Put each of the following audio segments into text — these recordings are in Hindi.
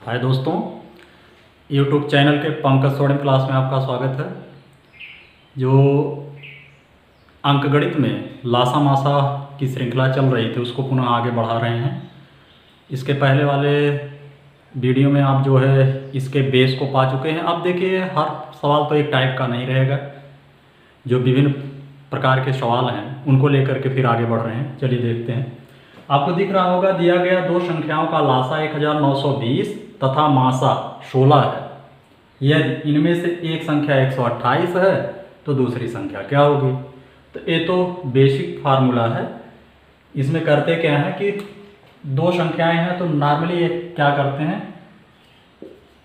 हाय दोस्तों, यूट्यूब चैनल के पंकज सोडम क्लास में आपका स्वागत है। जो अंकगणित में लासा मासा की श्रृंखला चल रही थी उसको पुनः आगे बढ़ा रहे हैं। इसके पहले वाले वीडियो में आप जो है इसके बेस को पा चुके हैं। अब देखिए, हर सवाल तो एक टाइप का नहीं रहेगा। जो विभिन्न प्रकार के सवाल हैं उनको लेकर के फिर आगे बढ़ रहे हैं। चलिए देखते हैं। आपको दिख रहा होगा, दिया गया दो संख्याओं का लासा 1920 तथा मासा 16 है। यदि इनमें से एक संख्या 128 है तो दूसरी संख्या क्या होगी। तो ये तो बेसिक फार्मूला है। इसमें करते क्या है कि दो संख्याएं हैं तो नॉर्मली ये क्या करते हैं,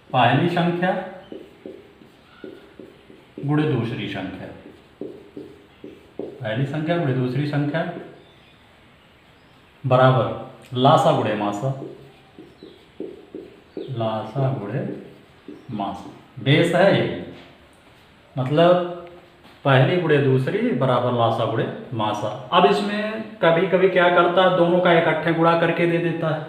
पहली संख्या गुणे दूसरी संख्या, पहली संख्या गुणे दूसरी संख्या बराबर लासा गुणे मासा, लासा गुणे मासा। बेस है ये, मतलब पहली गुणे दूसरी बराबर लासा गुणे मासा। अब इसमें कभी कभी क्या करता है, दोनों का इकट्ठे गुणा करके दे देता है।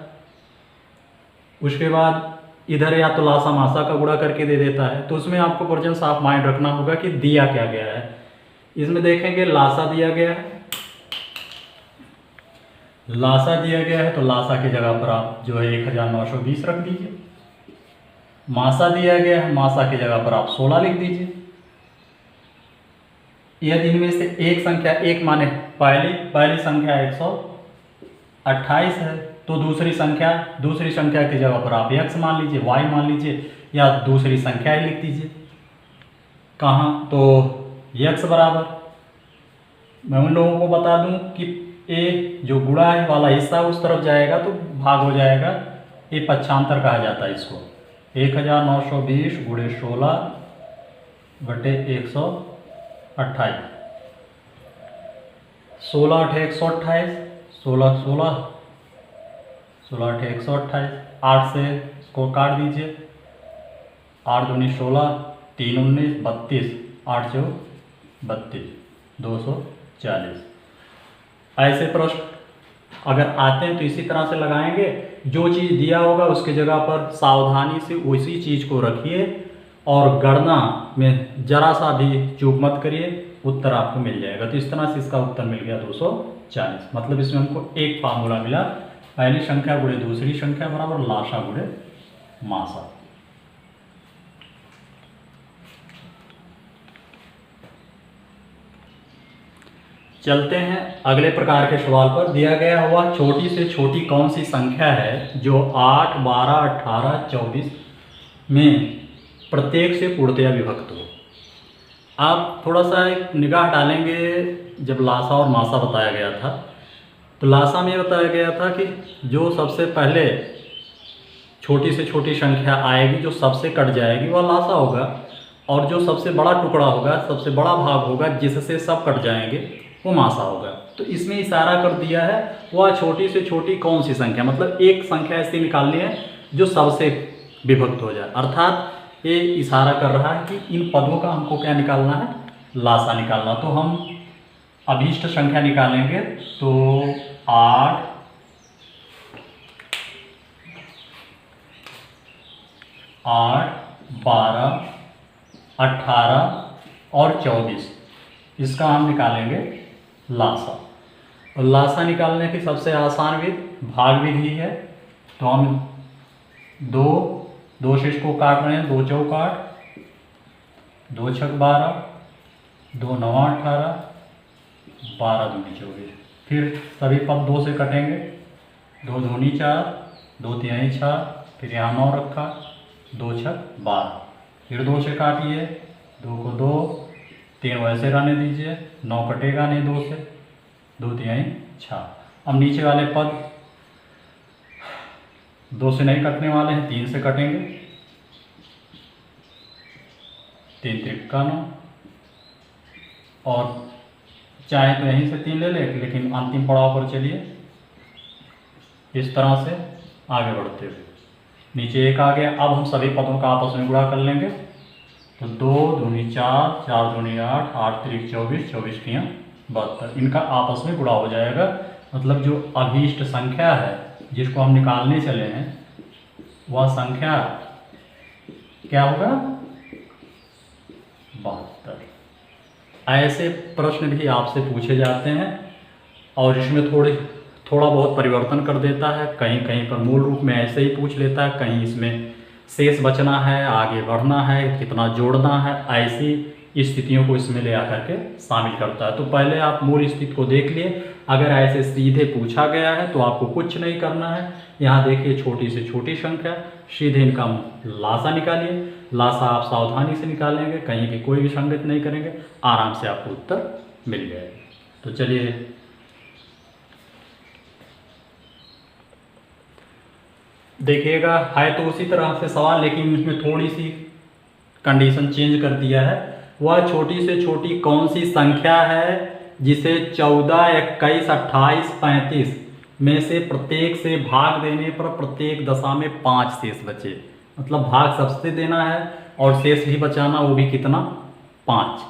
उसके बाद इधर या तो लासा मासा का गुणा करके दे देता है। तो उसमें आपको प्रेजेंस ऑफ माइंड रखना होगा कि दिया क्या गया है। इसमें देखेंगे लासा दिया गया है, लासा दिया गया है तो लासा की जगह पर आप जो है 1920 रख दीजिए। मासा दिया गया है, मासा की जगह पर आप 16 लिख दीजिए। यदि इनमें से एक संख्या, एक माने पहली संख्या 128 है तो दूसरी संख्या की जगह पर आप x मान लीजिए, y मान लीजिए, या दूसरी संख्या ही लिख दीजिए। कहाँ तो x बराबर, मैं उन लोगों को बता दूं कि ए जो गुणा है वाला हिस्सा उस तरफ जाएगा तो भाग हो जाएगा। ये पक्षांतर कहा जाता है इसको। 1920 गुणे 16 बटे 128, 16 8 128, 16 16 16 8 128, 8 से इसको काट दीजिए, 8 दूनी 16, 3 19 32, 8 जो 32, 240। ऐसे प्रश्न अगर आते हैं तो इसी तरह से लगाएंगे। जो चीज़ दिया होगा उसके जगह पर सावधानी से उसी चीज़ को रखिए और गणना में जरा सा भी चूक मत करिए, उत्तर आपको मिल जाएगा। तो इस तरह से इसका उत्तर मिल गया 240। मतलब इसमें हमको एक फार्मूला मिला, पहली संख्या गुणे दूसरी संख्या बराबर लासा गुणे मासा। चलते हैं अगले प्रकार के सवाल पर। दिया गया हुआ छोटी से छोटी कौन सी संख्या है जो 8, 12, 18, 24 में प्रत्येक से पूर्णतया विभक्त हो। आप थोड़ा सा एक निगाह डालेंगे, जब लासा और मासा बताया गया था तो लासा में बताया गया था कि जो सबसे पहले छोटी से छोटी संख्या आएगी, जो सबसे कट जाएगी वह लासा होगा, और जो सबसे बड़ा टुकड़ा होगा, सबसे बड़ा भाग होगा जिससे सब कट जाएंगे, वो मासा होगा। तो इसमें इशारा कर दिया है वह छोटी से छोटी कौन सी संख्या, मतलब एक संख्या ऐसी निकालनी है जो सबसे विभक्त हो जाए। अर्थात ये इशारा कर रहा है कि इन पदों का हमको क्या निकालना है, लासा निकालना। तो हम अभीष्ट संख्या निकालेंगे। तो 8, 12, 18 और 24, इसका हम निकालेंगे लासा। और लासा निकालने की सबसे आसान विधि भाग विधि है। तो हम दो से इसको काट रहे हैं, 2 चौक 8, 2 छक 12, 2 9 18, 12 दूनी 24। फिर सभी पद 2 से कटेंगे, 2 दूनी 4, 2 तिहाई 6, फिर यहाँ 9 रखा, 2 छक 12, फिर 2 से काटिए, 2 को 2, 3 वैसे रहने दीजिए, 9 कटेगा नहीं 2 से, 2 तिहाई 6। अब नीचे वाले पद 2 से नहीं कटने वाले हैं, 3 से कटेंगे, 3 त्रिका 9, और चाहे तो यहीं से 3 ले ले, लेकिन अंतिम पड़ाव पर चलिए इस तरह से आगे बढ़ते हुए। नीचे 1 आ गया। अब हम सभी पदों का आपस में गुणा कर लेंगे। तो 2 दूनी 4, 4 दूनी 8, 8 त्रिक 24, 24 तियाँ 72, इनका आपस में गुणा हो जाएगा। मतलब जो अभीष्ट संख्या है जिसको हम निकालने चले हैं वह संख्या क्या होगा 72। ऐसे प्रश्न भी आपसे पूछे जाते हैं और इसमें थोड़ा बहुत परिवर्तन कर देता है, कहीं कहीं पर मूल रूप में ऐसे ही पूछ लेता है, कहीं इसमें शेष बचना है, आगे बढ़ना है, कितना जोड़ना है, ऐसी स्थितियों को इसमें ले आकर के शामिल करता है। तो पहले आप मूल स्थिति को देख लिए। अगर ऐसे सीधे पूछा गया है तो आपको कुछ नहीं करना है। यहाँ देखिए छोटी से छोटी संख्या, सीधे इनका लासा निकालिए। लासा आप सावधानी से निकालेंगे, कहीं की कोई भी संगत नहीं करेंगे, आराम से आपको उत्तर मिल जाएगा। तो चलिए देखिएगा, है तो उसी तरह से सवाल, लेकिन इसमें थोड़ी सी कंडीशन चेंज कर दिया है। वह छोटी से छोटी कौन सी संख्या है जिसे 14, 21, 28, 35 में से प्रत्येक से भाग देने पर प्रत्येक दशा में 5 शेष बचे। मतलब भाग सबसे देना है और शेष भी बचाना, वो भी कितना 5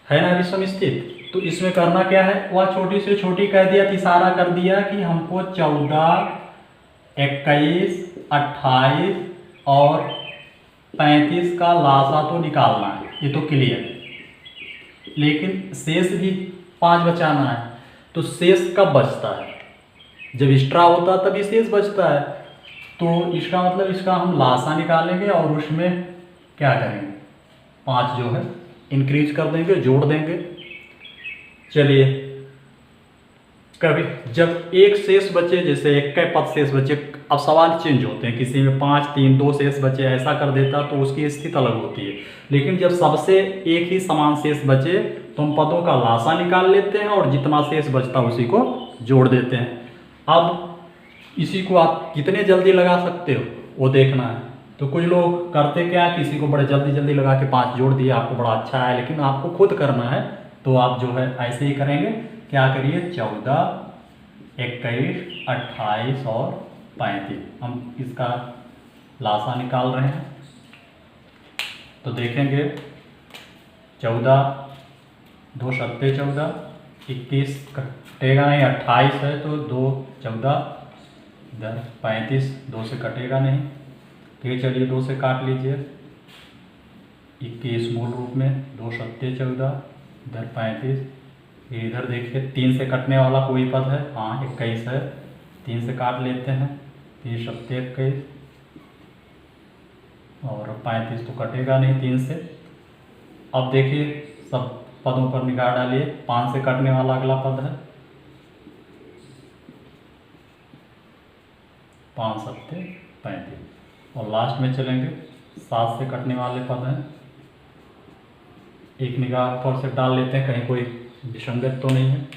है ना विषम स्थित। तो इसमें करना क्या है, वह छोटी से छोटी कह दिया, इशारा कर दिया कि हमको 14, 21, 28 और 35 का लासा तो निकालना है, ये तो क्लियर है, लेकिन शेष भी 5 बचाना है। तो शेष कब बचता है, जब एक्स्ट्रा होता है तभी शेष बचता है। तो इसका मतलब इसका हम लासा निकालेंगे और उसमें क्या करेंगे, 5 जो है इंक्रीज कर देंगे, जोड़ देंगे। चलिए, कभी जब एक शेष बचे, जैसे एक का पद शेष बचे, अब सवाल चेंज होते हैं, किसी में 5, 3, 2 शेष बचे, ऐसा कर देता तो उसकी स्थिति अलग होती है। लेकिन जब सबसे एक ही समान शेष बचे तो हम पदों का लासा निकाल लेते हैं और जितना शेष बचता है उसी को जोड़ देते हैं। अब इसी को आप कितने जल्दी लगा सकते हो वो देखना है। तो कुछ लोग करते क्या, किसी को बड़े जल्दी जल्दी लगा के 5 जोड़ दिया, आपको बड़ा अच्छा है, लेकिन आपको खुद करना है तो आप जो है ऐसे ही करेंगे। क्या करिए, 14, 21, 28 और 35 हम इसका लासा निकाल रहे हैं। तो देखेंगे 14, 2 सत्ते 14, 21 कटेगा नहीं, 28 है तो 2 14, इधर 35 2 से कटेगा नहीं, फिर चलिए 2 से काट लीजिए, 21 मूल रूप में, 2 सत्ते 14, इधर 35, इधर देखिए 3 से कटने वाला कोई पद है, हाँ 21 है, 3 से काट लेते हैं, 3 सत्ते 21 और 35 तो कटेगा नहीं 3 से। अब देखिए सब पदों पर निगाह डालिए, 5 से कटने वाला अगला पद है, 5 सत्ते 35 और लास्ट में चलेंगे 7 से कटने वाले पद हैं, एक निगाह ऊपर से डाल लेते हैं कहीं कोई विसंगत तो नहीं है।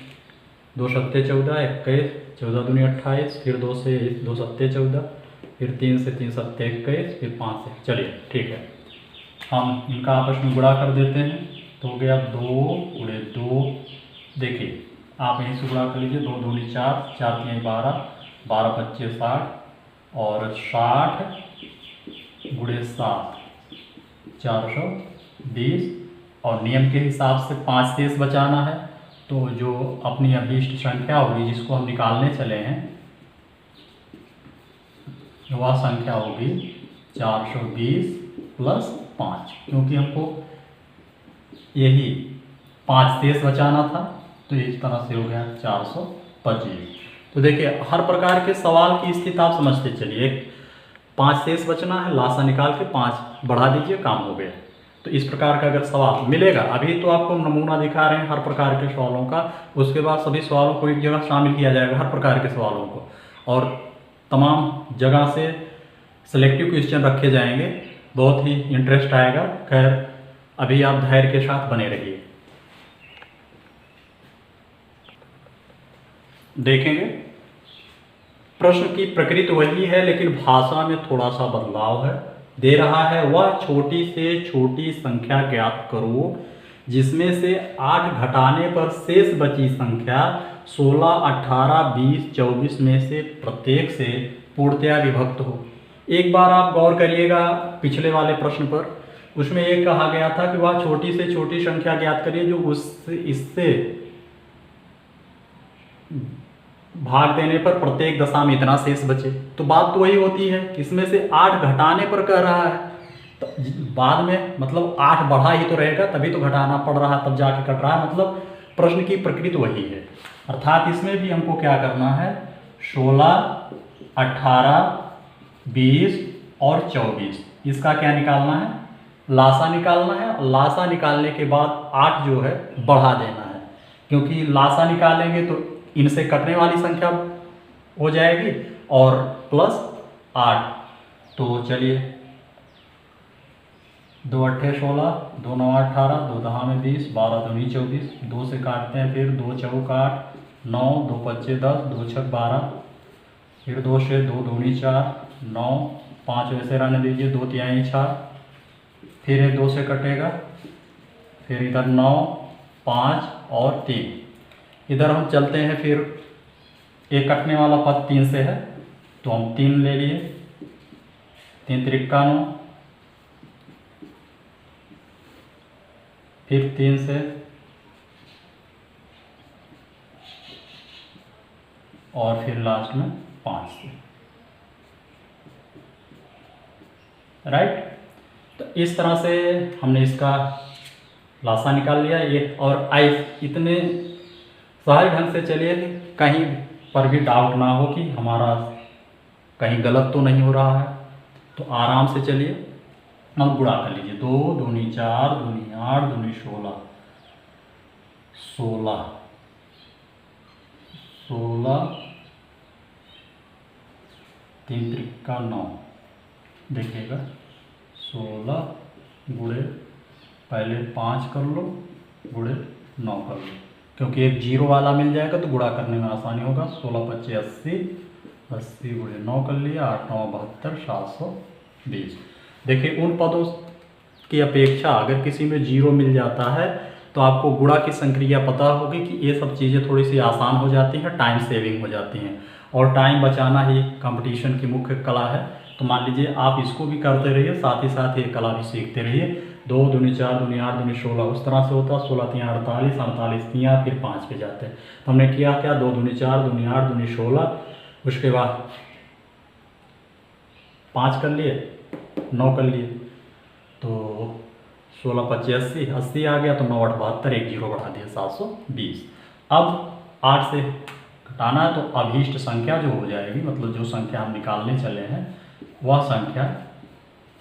2 सत्ते 14, 21, 14 दूनी 28, फिर 2 से 2 सत्ते 14, फिर 3 से 3 सत्ते 21, फिर 5 से, चलिए ठीक है, हम इनका आपस में गुणा कर देते हैं। तो हो गया 2 गुणे 2, देखिए आप यहीं से गुणा कर लीजिए, 2 दूनी 4, 4 3 12, 12 25 60 और 60 गुणे 7 420 और नियम के हिसाब से 5 शेष बचाना है। तो जो अपनी अभीष्ट संख्या होगी जिसको हम निकालने चले हैं, वह संख्या होगी 420 प्लस 5, क्योंकि हमको यही 5 शेष बचाना था, तो इस तरह से हो गया 425। तो देखिए हर प्रकार के सवाल की स्थिति आप समझते चलिए, 5 शेष बचना है, लासा निकाल के 5 बढ़ा दीजिए, काम हो गया। तो इस प्रकार का अगर सवाल मिलेगा, अभी तो आपको नमूना दिखा रहे हैं हर प्रकार के सवालों का, उसके बाद सभी सवालों को एक जगह शामिल किया जाएगा, हर प्रकार के सवालों को, और तमाम जगह से सिलेक्टिव क्वेश्चन रखे जाएंगे, बहुत ही इंटरेस्ट आएगा। खैर अभी आप धैर्य के साथ बने रहिए। देखेंगे प्रश्न की प्रकृति वही है, लेकिन भाषा में थोड़ा सा बदलाव है। दे रहा है, वह छोटी से छोटी संख्या ज्ञात करो जिसमें से 8 घटाने पर शेष बची संख्या 16, 18, 20, 24 में से प्रत्येक से पूर्णतया विभक्त हो। एक बार आप गौर करिएगा पिछले वाले प्रश्न पर, उसमें ये कहा गया था कि वह छोटी से छोटी संख्या ज्ञात करिए जो इससे भाग देने पर प्रत्येक दशा में इतना शेष बचे। तो बात तो वही होती है, इसमें से 8 घटाने पर कह रहा है, तो बाद में मतलब 8 बढ़ा ही तो रहेगा, तभी तो घटाना पड़ रहा है, तब जाके कट रहा है, मतलब प्रश्न की प्रकृति वही है। अर्थात इसमें भी हमको क्या करना है, 16, 18, 20 और 24, इसका क्या निकालना है, लासा निकालना है। और लासा निकालने के बाद 8 जो है बढ़ा देना है, क्योंकि लासा निकालेंगे तो इनसे कटने वाली संख्या हो जाएगी और प्लस 8। तो चलिए 2 8 16, 2 9 18, 2 10 में 20, 12 दूनी 24, 2 से काटते हैं, फिर 2 चौक 8, 9, 2 25 10, 2 छक 12, फिर 2 से 2 दूनी 4, 9, 5 वैसे रहने दीजिए, 2 तिहाई 4, फिर 1 2 से कटेगा, फिर इधर 9, 5 और 3, इधर हम चलते हैं, फिर एक कटने वाला पद 3 से है तो हम 3 ले लिए, 3 त्रिका 9, फिर 3 से और फिर लास्ट में 5 से, राइट। तो इस तरह से हमने इसका लासा निकाल लिया ये। और आई इतने सहज ढंग से चलिए, कहीं पर भी डाउट ना हो कि हमारा कहीं गलत तो नहीं हो रहा है, तो आराम से चलिए अब गुणा कर लीजिए। 2 दूनी 4, दूनी 8, दूनी 16, 16, 16, 3 त्रिका 9, देखिएगा 16 गुणे पहले 5 कर लो, गुणे 9 कर लो, क्योंकि एक 0 वाला मिल जाएगा तो गुणा करने में आसानी होगा। 16 25 80, 80 गुणे 9 कर लिया, 8 9 72, 720। देखिए उन पदों की अपेक्षा अगर किसी में 0 मिल जाता है तो आपको गुणा की संक्रिया पता होगी कि ये सब चीज़ें थोड़ी सी आसान हो जाती हैं, टाइम सेविंग हो जाती हैं, और टाइम बचाना ही कंपटीशन की मुख्य कला है। तो मान लीजिए आप इसको भी करते रहिए, साथ ही साथ ये कला भी सीखते रहिए। 2 दूनी 4, दूनी 8, दूनी 16 उस तरह से होता, 16 3 48, 48 3 फिर 5 पे जाते हैं। तो हमने किया क्या, 2 दूनी 4, दूनी 8, दूनी 16, उसके बाद 5 कर लिए, 9 कर लिए, तो 16 25 80, 80 आ गया, तो 9 8 72, एक 0 बढ़ा दिया, 720। अब 8 से घटाना है तो अभीष्ट संख्या जो हो जाएगी, मतलब जो संख्या हम निकालने चले हैं वह संख्या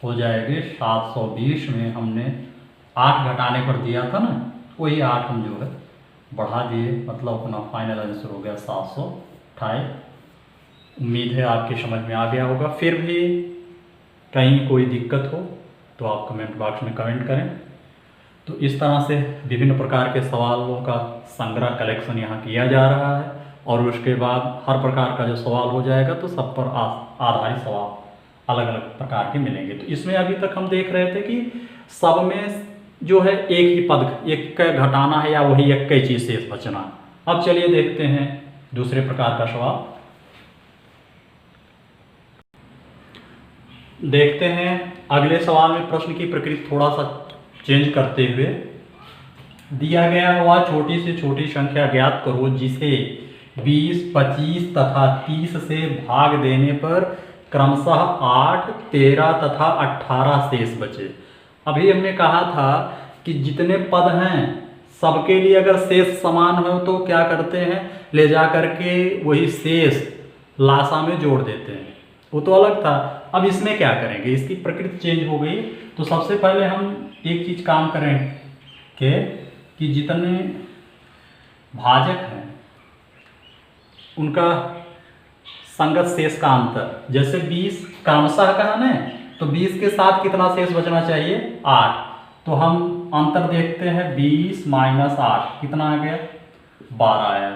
हो जाएगी 720 में हमने 8 घटाने पर दिया था ना, वही 8 हम जो है बढ़ा दिए, मतलब अपना फाइनल आंसर हो गया 728। उम्मीद है आपकी समझ में आ गया होगा। फिर भी कहीं कोई दिक्कत हो तो आप कमेंट बॉक्स में कमेंट करें। तो इस तरह से विभिन्न प्रकार के सवालों का संग्रह कलेक्शन यहाँ किया जा रहा है, और उसके बाद हर प्रकार का जो सवाल हो जाएगा तो सब पर आधारित सवाल अलग अलग प्रकार के मिलेंगे। तो इसमें अभी तक हम देख रहे थे कि सब में जो है एक ही पद एक का घटाना है या वही एक कई चीज़ शेष बचना। अब चलिए देखते हैं दूसरे प्रकार का सवाल। देखते हैं अगले सवाल में प्रश्न की प्रकृति थोड़ा सा चेंज करते हुए दिया गया हुआ छोटी से छोटी संख्या ज्ञात करो जिसे 20, 25 तथा 30 से भाग देने पर क्रमशः 8, 13 तथा 18 शेष बचे। अभी हमने कहा था कि जितने पद हैं सबके लिए अगर शेष समान हो तो क्या करते हैं, ले जा करके वही शेष लासा में जोड़ देते हैं, वो तो अलग था। अब इसमें क्या करेंगे, इसकी प्रकृति चेंज हो गई। तो सबसे पहले हम एक चीज काम करेंगे कि जितने भाजक हैं उनका संगत शेष का अंतर, जैसे 20 क्रमशः कहा ना, तो 20 के साथ कितना शेष बचना चाहिए, 8। तो हम अंतर देखते हैं, 20 - 8 कितना आ गया, 12 आया।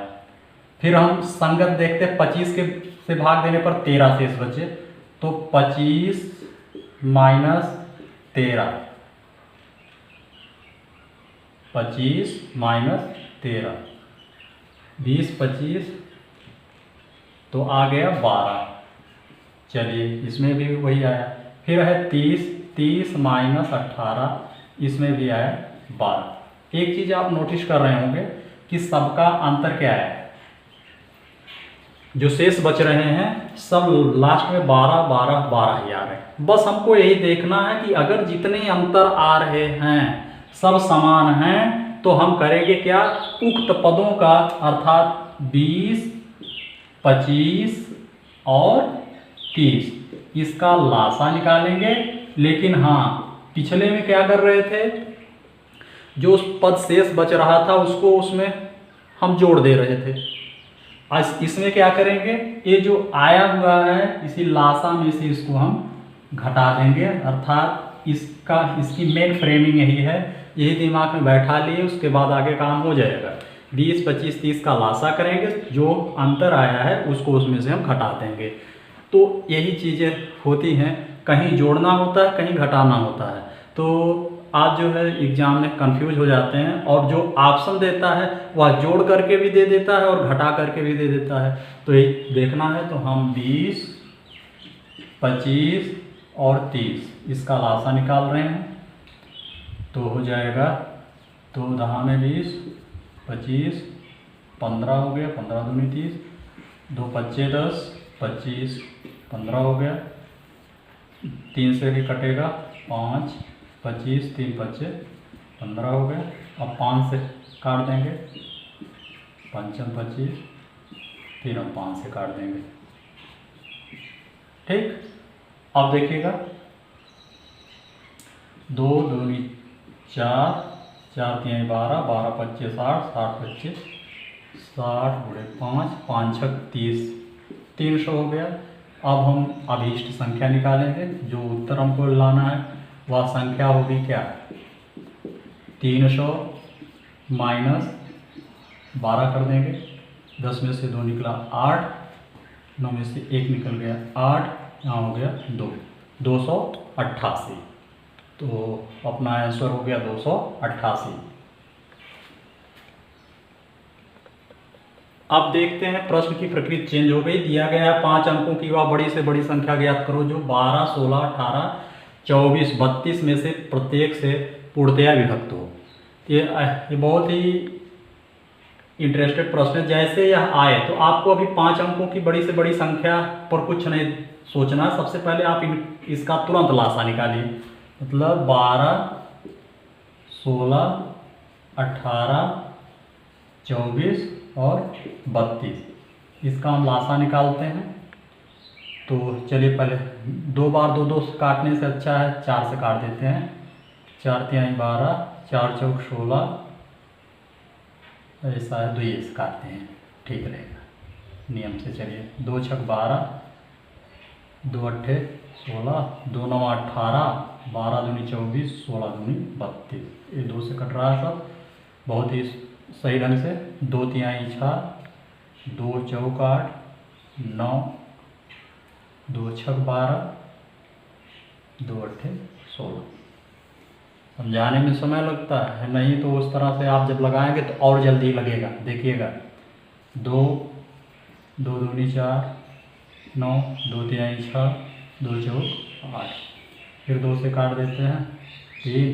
फिर हम संगत देखते हैं, 25 के से भाग देने पर 13 शेष बचे, तो 25 - 13, 25 - 13, 20 25 तो आ गया 12। चलिए इसमें भी वही आया। फिर है 30 - 18, इसमें भी आया 12। एक चीज़ आप नोटिस कर रहे होंगे कि सबका अंतर क्या है, जो शेष बच रहे हैं सब लास्ट में 12 12 12 ही आ रहे हैं। बस हमको यही देखना है कि अगर जितने अंतर आ रहे हैं सब समान हैं तो हम करेंगे क्या, उक्त पदों का अर्थात 20 25 और 30 इसका लासा निकालेंगे। लेकिन हाँ, पिछले में क्या कर रहे थे, जो पद शेष बच रहा था उसको उसमें हम जोड़ दे रहे थे। आज इसमें क्या करेंगे, ये जो आया हुआ है इसी लासा में से इसको हम घटा देंगे, अर्थात इसकी मेन फ्रेमिंग यही है, यही दिमाग में बैठा लिए, उसके बाद आगे काम हो जाएगा। 20 25 30 का लासा करेंगे, जो अंतर आया है उसको उसमें से हम घटा देंगे। तो यही चीज़ें होती हैं, कहीं जोड़ना होता है कहीं घटाना होता है। तो आज जो है एग्ज़ाम में कंफ्यूज हो जाते हैं, और जो ऑप्शन देता है वह जोड़ करके भी दे देता है और घटा करके भी दे देता है। तो ये देखना है तो हम 20 25 और 30 इसका लासा निकाल रहे हैं। तो हो जाएगा 2 दहा में 20 25 15 हो गया, 15 दूनी 30, 2 पच्चे 10 25 15 हो गया, 3 से भी कटेगा 5 25 3 पच्चे 15 हो गया। अब 5 से काट देंगे, 5 25, फिर हम 5 से काट देंगे। ठीक, अब देखिएगा 2 दूनी 4 4 3 12 12 पच्चे 60 60 पच्चे 60 गुणे 5 5 छक 30 300 हो गया। अब हम अभीष्ट संख्या निकालेंगे, जो उत्तर हमको लाना है वह संख्या होगी क्या, 300 माइनस 12 कर देंगे, 10 में से 2 निकला 8, 9 में से 1 निकल गया 8, यहाँ हो गया 288। तो अपना आंसर हो गया 288। अब देखते हैं प्रश्न की प्रकृति चेंज हो गई। दिया गया है 5 अंकों की वह बड़ी से बड़ी संख्या ज्ञात करो जो 12 16 18 24 32 में से प्रत्येक से पूर्णतया विभक्त हो। ये बहुत ही इंटरेस्टेड प्रश्न है। जैसे यह आए तो आपको अभी 5 अंकों की बड़ी से बड़ी संख्या पर कुछ नहीं सोचना। सबसे पहले आप इसका तुरंत लासा निकालिए, मतलब 12 16 18 24 और 32 इसका हम लासा निकालते हैं। तो चलिए पहले 2 बार 2 2 काटने से अच्छा है 4 से काट देते हैं। 4 3 12 4 चौक 16, ऐसा है 2 से काटते हैं, ठीक रहेगा नियम से। चलिए 2 छक 12 2 अट्ठे 16 2 9 18 12 दूनी 24 16 दूनी 32, ये 2 से कट रहा है सब बहुत ही सही ढंग से। 2 तिहाई 6 2 चौक 8 9 2 छक 12 2 अट्ठे 16। समझाने में समय लगता है, नहीं तो उस तरह से आप जब लगाएंगे तो और जल्दी लगेगा। देखिएगा 2 2 दूनी 4 9 2 तिहाई 6 2 चौक 8, फिर 2 से काट देते हैं 3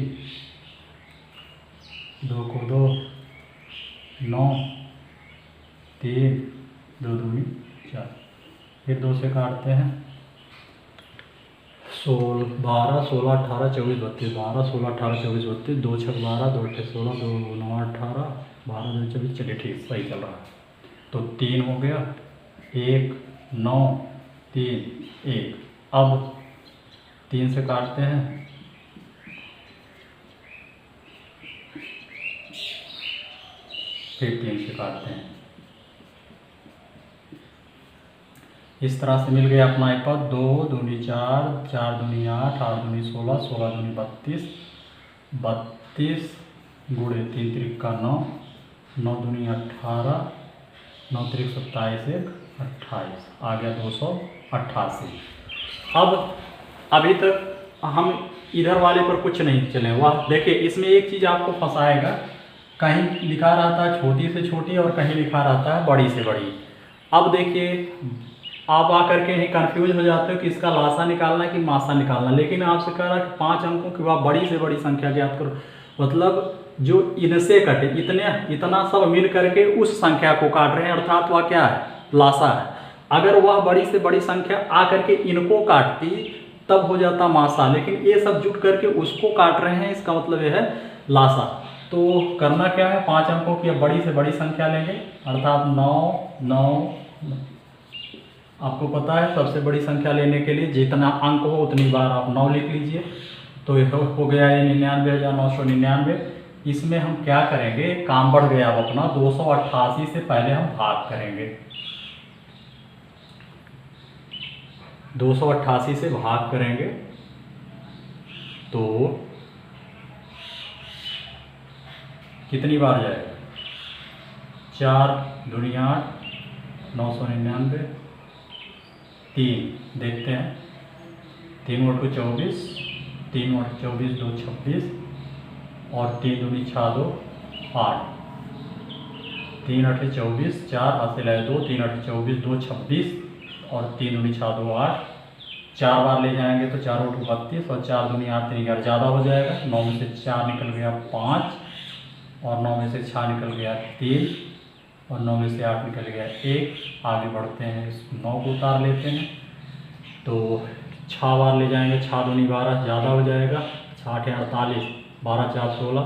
2 को 2 9 3 2 दूनी 4, फिर 2 से काटते हैं 12 16 18 24 32 12 16 18 24 32 2 छक 12 2 अट्ठे 16 2 9 18 12 2 24। चलिए ठीक, सही चल रहा है। तो 3 हो गया 1 9 3 1। अब 3 से काटते हैं फिर 3 से काटते हैं। इस तरह से मिल गया अपना एक पद 2 दूनी 4 4 दूनी 8 8 दूनी 16 16 दूनी 32 32 गुणे 3 त्रिक का 9 9 दूनी 18 9 त्रिक 27 1 28, आ गया 288। अब अभी तक हम इधर वाले पर कुछ नहीं चले। वह देखिए इसमें एक चीज़ आपको फंसाएगा, कहीं लिखा रहता है छोटी से छोटी और कहीं लिखा रहता है बड़ी से बड़ी। अब देखिए आप आकर के ही कंफ्यूज हो जाते हो कि इसका लासा निकालना है कि मासा निकालना, लेकिन आपसे कह रहा है कि 5 अंकों की वह बड़ी से बड़ी संख्या ज्ञात करो, मतलब जो इनसे कटे इतना सब मिल करके उस संख्या को काट रहे हैं, अर्थात वह क्या है, लासा है। अगर वह बड़ी से बड़ी संख्या आकर के इनको काटती तब हो जाता मासा, लेकिन ये सब जुट करके उसको काट रहे हैं, इसका मतलब यह है लासा। तो करना क्या है, 5 अंकों की अब बड़ी से बड़ी संख्या लेंगे, अर्थात 9 9। आपको पता है सबसे बड़ी संख्या लेने के लिए जितना अंक हो उतनी बार आप 9 लिख लीजिए। तो ये हो गया ये 99,999। इसमें हम क्या करेंगे, काम बढ़ गया अब अपना, 288 से पहले हम भाग करेंगे। 288 से भाग करेंगे तो कितनी बार जाएगा, 4 दूनी 8, 999, 3 देखते हैं, 3 × 24, 3 × 24 2 26 और 3 दूनी 6 2 8, 3 × 8 24, 4 हाथ से लाए 2, 3 × 8 24 2 26 और 3 दूनी 6 2 8। 4 बार ले जाएंगे तो 4 × 8 32 और 4 दूनी 8 3 11 ज़्यादा हो जाएगा। 9 में से 4 निकल गया 5 और 9 में से 6 निकल गया 3 और 9 में से 8 निकल गया 1। आगे बढ़ते हैं, इस 9 को उतार लेते हैं तो 6 बार ले जाएंगे, 6 दूनी 12 ज़्यादा हो जाएगा, 6 8 48, 12 4 16।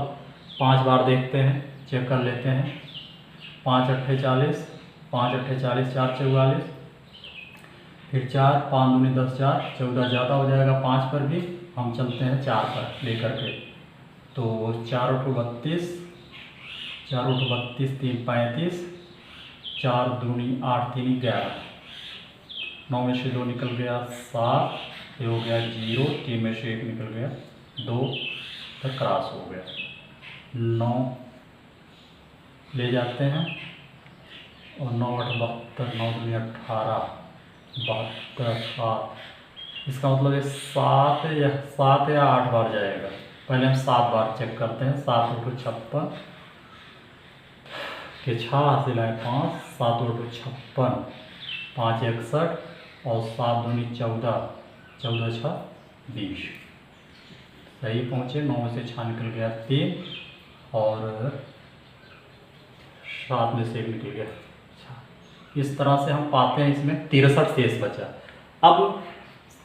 5 बार देखते हैं, चेक कर लेते हैं, 5 8 40, 5 8 40, 4 44, फिर 4 5 दूनी 10 4 14 ज़्यादा हो जाएगा 5 पर भी। हम चलते हैं 4 पर लेकर के, तो 4 × 32, 4 × 32 3 35, 4 दूनी 8 3 11, 9 में से 2 निकल गया 7, ये हो गया 0, 3 में से 1 निकल गया 2, तो क्रॉस हो गया। 9 ले जाते हैं और 9 8 72, 9 दूनी 18 72 7, इसका मतलब ये 7 या 8 बार जाएगा। पहले हम 7 बार चेक करते हैं, 7 × 56 के 6 हासिल है 5, 7 × 56 5 61 और 7 दूनी 14, 14 6 20, सही पहुँचे। 9 में से 6 निकल गया 3 और 7 में से 1 निकल गया। इस तरह से हम पाते हैं इसमें 63 शेष बचा। अब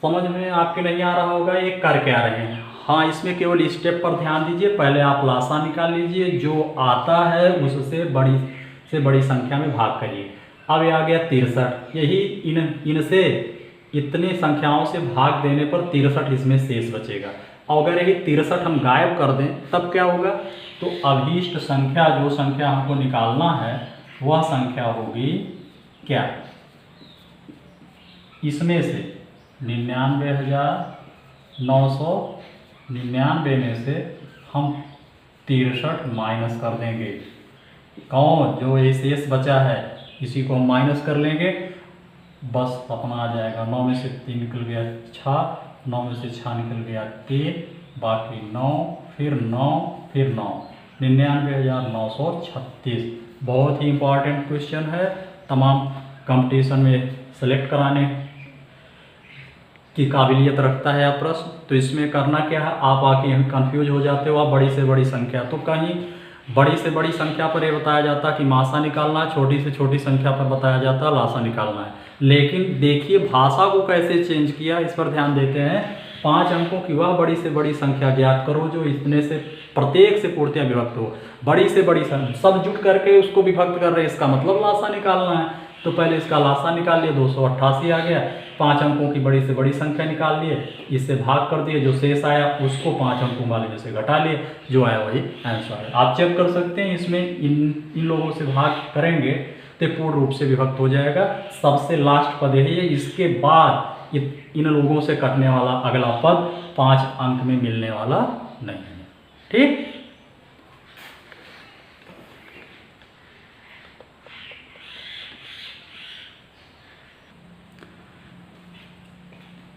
समझ में आपके नहीं आ रहा होगा ये कर क्या रहे हैं। हाँ, इसमें केवल स्टेप पर ध्यान दीजिए, पहले आप लासा निकाल लीजिए, जो आता है उससे बड़ी संख्या में भाग करिए। अब ये आ गया 63, यही इनसे इतनी संख्याओं से भाग देने पर 63 इसमें शेष बचेगा। अगर यही 63 हम गायब कर दें तब क्या होगा, तो अभीष्ट संख्या, जो संख्या हमको निकालना है वह संख्या होगी क्या, इसमें से 99,999 में से हम 63 माइनस कर देंगे। कौन, जो ये शेष बचा है इसी को हम माइनस कर लेंगे, बस अपना आ जाएगा। 9 में से 3 निकल गया 6, 9 में से 6 निकल गया 3, बाकी 9 फिर 9 फिर 9, 99,936। बहुत ही इम्पॉर्टेंट क्वेश्चन है, तमाम कंपटीशन में सेलेक्ट कराने की काबिलियत रखता है यह प्रश्न। तो इसमें करना क्या है, आप आके यहाँ कंफ्यूज हो जाते हो, आप बड़ी से बड़ी संख्या, तो कहीं बड़ी से बड़ी संख्या पर यह बताया जाता है कि मासा निकालना है, छोटी से छोटी संख्या पर बताया जाता है लासा निकालना है। लेकिन देखिए भाषा को कैसे चेंज किया, इस पर ध्यान देते हैं। 5 अंकों की वह बड़ी से बड़ी संख्या ज्ञात करो जो इतने से प्रत्येक से पूर्तियां विभक्त हो। बड़ी से बड़ी संख्या सब जुट करके उसको विभक्त कर रहे हैं, इसका मतलब लासा निकालना है। तो पहले इसका लासा निकाल लिए, 288 आ गया। 5 अंकों की बड़ी से बड़ी संख्या निकाल लिए, इससे भाग कर दिए, जो शेष आया उसको 5 अंकों वाले में से घटा लिए, जो आया वही आंसर है। आप चेक कर सकते हैं, इसमें इन लोगों से भाग करेंगे तो पूर्ण रूप से विभक्त हो जाएगा। सबसे लास्ट पद यही है, इसके बाद इन लोगों से कटने वाला अगला पद 5 अंक में मिलने वाला नहीं है। ठीक,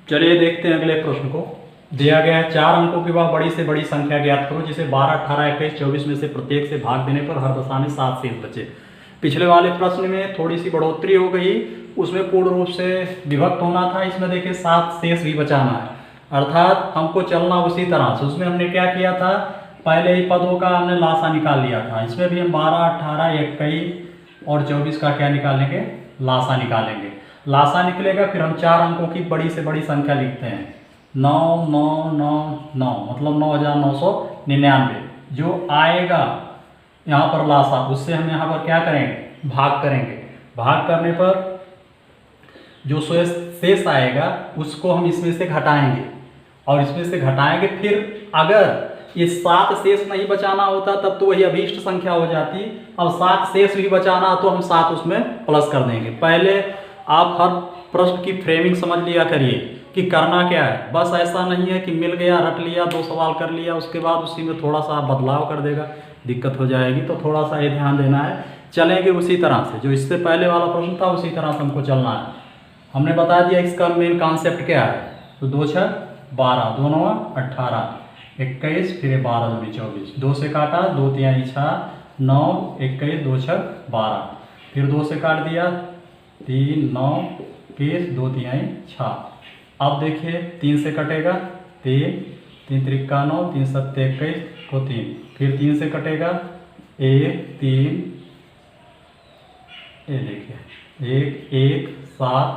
चलिए देखते हैं अगले प्रश्न को। दिया गया है 4 अंकों की वह बड़ी से बड़ी संख्या ज्ञात करो जिसे 12, 18, 21, 24 में से प्रत्येक से भाग देने पर हर दशा में 7 शेष बचे। पिछले वाले प्रश्न में थोड़ी सी बढ़ोतरी हो गई, उसमें पूर्ण रूप से विभक्त होना था, इसमें देखिए 7 शेष भी बचाना है, अर्थात हमको चलना उसी तरह से। उसमें हमने क्या किया था, पहले ही पदों का हमने लासा निकाल लिया था। इसमें भी हम 12, 18, 21 और 24 का क्या निकालेंगे, लासा निकालेंगे। लासा निकलेगा, फिर हम 4 अंकों की बड़ी से बड़ी संख्या लिखते हैं 9999, मतलब 9999। जो आएगा यहाँ पर लासा, उससे हम यहाँ पर क्या करेंगे, भाग करेंगे। भाग करने पर जो शेष आएगा उसको हम इसमें से घटाएंगे, और इसमें से घटाएंगे। फिर अगर ये 7 शेष नहीं बचाना होता तब तो वही अभीष्ट संख्या हो जाती। अब 7 शेष भी बचाना तो हम 7 उसमें प्लस कर देंगे। पहले आप हर प्रश्न की फ्रेमिंग समझ लिया करिए कि करना क्या है। बस ऐसा नहीं है कि मिल गया, रट लिया, 2 सवाल कर लिया, उसके बाद उसी में थोड़ा सा बदलाव कर देगा, दिक्कत हो जाएगी। तो थोड़ा सा ये ध्यान देना है। चलेंगे उसी तरह से, जो इससे पहले वाला प्रश्न था उसी तरह से हमको चलना है। हमने बता दिया इसका मेन कॉन्सेप्ट क्या है। तो 2 6 12, 2 9 18, 21, फिर 12 दूनी 24, 2 से काटा, 2 3 6 9, 21, 2 6 12, फिर 2 से काट दिया, 3 9 21, 2 3 6। अब देखिए 3 से कटेगा, 3 3 त्रिका 9, 3 7 21 को 3, फिर 3 से कटेगा 1 3, ये देखिए 1 1 7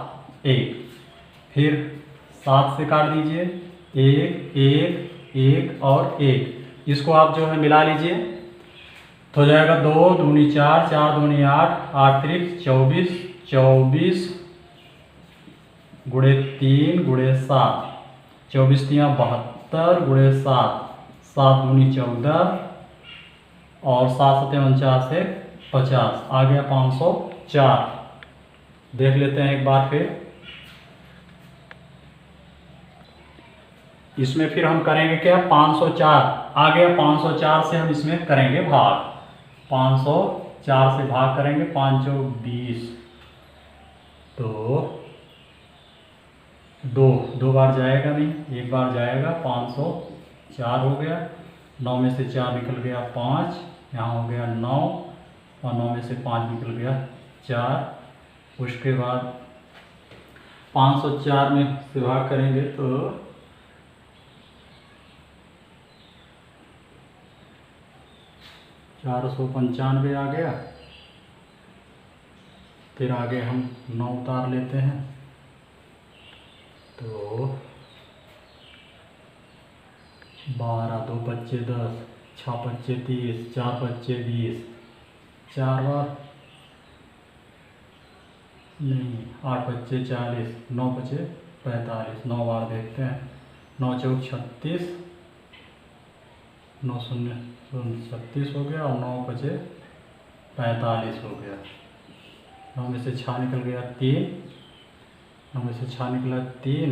1, फिर 7 से काट दीजिए, 1 1 1 और 1। इसको आप जो है मिला लीजिए तो हो जाएगा 2 दूनी 4, 4 दूनी 8, 8 त्रिक 24, 24 गुणे 3 गुणे 7, 24 3 72 गुणे 7, 7 दूनी 14 और 7 7 49 से 50, आ गया 504। देख लेते हैं एक बार फिर। इसमें फिर हम करेंगे क्या, 504 आ गया। 504 से हम इसमें करेंगे भाग, 504 से भाग करेंगे, 5 चौक 20, तो 2 बार जाएगा नहीं, एक बार जाएगा। 504 हो गया, 9 में से 4 निकल गया 5, यहाँ हो गया 9, और 9 में से 5 निकल गया 4। उसके बाद 504 में से भाग करेंगे तो 495 आ गया। फिर आगे हम 9 उतार लेते हैं, तो 12 2 बच्चे 10, 6 बच्चे 30, 4 बच्चे 20, 4 बार नहीं, 8 बच्चे 40, 9 बचे 45, 9 बार देखते हैं। 9 चौक 36, 9 शून्य 36 हो गया, और 9 बचे 45 हो गया। 9 में से 6 निकल गया 3, 9 में से 6 निकला 3,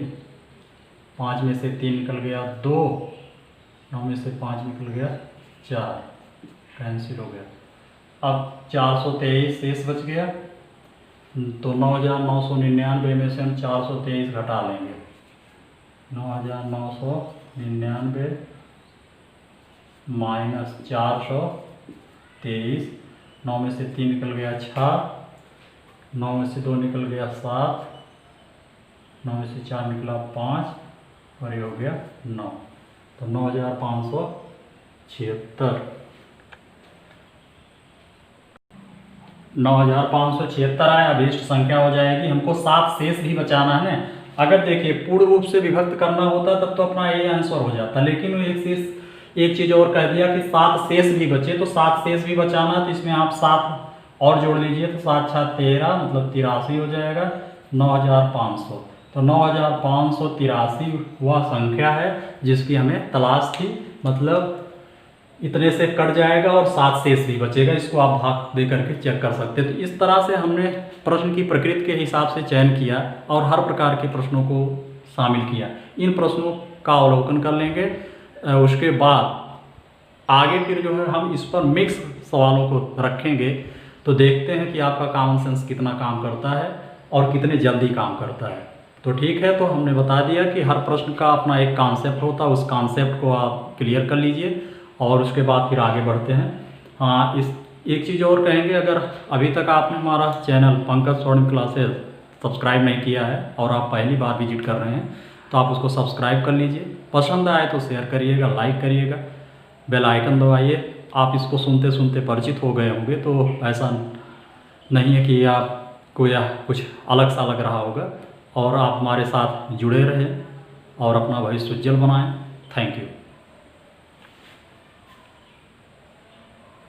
5 में से 3 निकल गया 2, 9 में से 5 निकल गया 4, कैंसिल हो गया। अब 423 शेष बच गया, तो 9999 में से हम 423 घटा लेंगे। 9999 माइनस 423, 9 में से 3 निकल गया 6, 9 में से 2 निकल गया 7, 9 में से 4 निकला 5, और ये हो गया 9, तो 9576। 9576 आया, अभीष्ट संख्या हो जाएगी। हमको 7 शेष भी बचाना है ना। अगर देखिए पूर्ण रूप से विभक्त करना होता तब तो अपना ये आंसर हो जाता, लेकिन वो एक चीज़ और कह दिया कि 7 शेष भी बचे, तो 7 शेष भी बचाना, तो इसमें आप 7 और जोड़ लीजिए, तो 7 6 13, मतलब 83 हो जाएगा। 9500, तो 9583 वह संख्या है जिसकी हमें तलाश थी, मतलब इतने से कट जाएगा और 7 शेष भी बचेगा। इसको आप भाग दे करके चेक कर सकते हैं। तो इस तरह से हमने प्रश्न की प्रकृति के हिसाब से चयन किया और हर प्रकार के प्रश्नों को शामिल किया। इन प्रश्नों का अवलोकन कर लेंगे, उसके बाद आगे फिर जो है हम इस पर मिक्स सवालों को रखेंगे, तो देखते हैं कि आपका कॉमन सेंस कितना काम करता है और कितने जल्दी काम करता है। तो ठीक है, तो हमने बता दिया कि हर प्रश्न का अपना एक कॉन्सेप्ट होता है, उस कॉन्सेप्ट को आप क्लियर कर लीजिए और उसके बाद फिर आगे बढ़ते हैं। हाँ, इस एक चीज़ और कहेंगे, अगर अभी तक आपने हमारा चैनल पंकज स्वर्णिम क्लासेस सब्सक्राइब नहीं किया है और आप पहली बार विजिट कर रहे हैं, तो आप उसको सब्सक्राइब कर लीजिए। पसंद आए तो शेयर करिएगा, लाइक करिएगा, बेल आइकन दबाइए। आप इसको सुनते सुनते परिचित हो गए होंगे, तो ऐसा नहीं है कि आप को यह कुछ अलग सा लग रहा होगा, और आप हमारे साथ जुड़े रहें और अपना भविष्य उज्जवल बनाएं। Thank you.